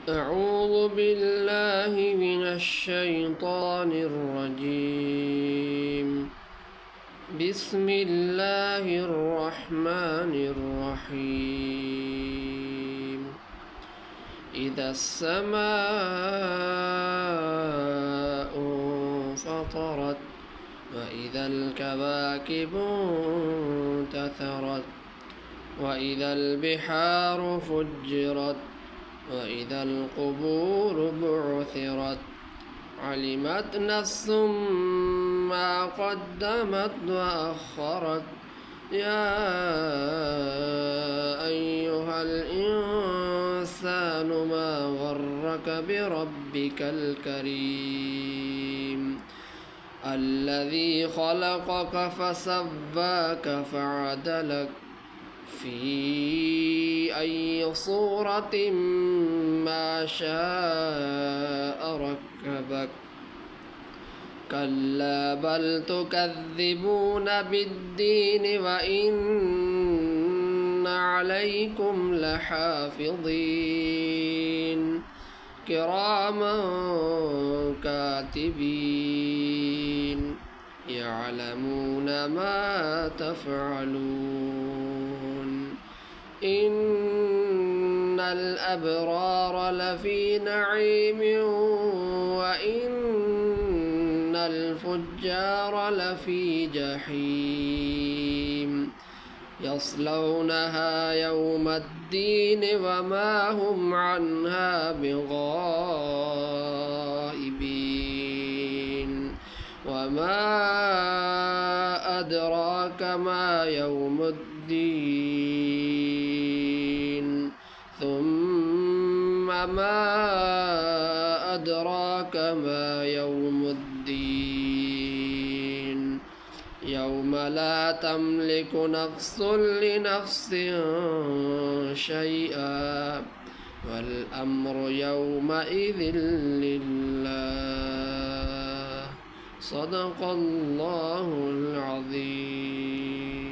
أعوذ بالله من الشيطان الرجيم. بسم الله الرحمن الرحيم. إذا السماء انفطرت وإذا الكواكب انتثرت وإذا البحار فجرت وإذا القبور بعثرت علمت نفس ما قدمت وأخرت يا أيها الإنسان ما غرك بربك الكريم الذي خلقك فسواك فعدلك في أي صورة ما شاء ركبك كلا بل تكذبون بالدين وإن عليكم لحافظين كراما كاتبين يعلمون ما تفعلون إن الأبرار لفي نعيم وإن الفجار لفي جحيم يصلونها يوم الدين وما هم عنها بغائبين وما أدراك ما يوم الدين ثم ما أدراك ما يوم الدين يوم لا تملك نفس لنفس شيئا والأمر يومئذ لله صدق الله العظيم.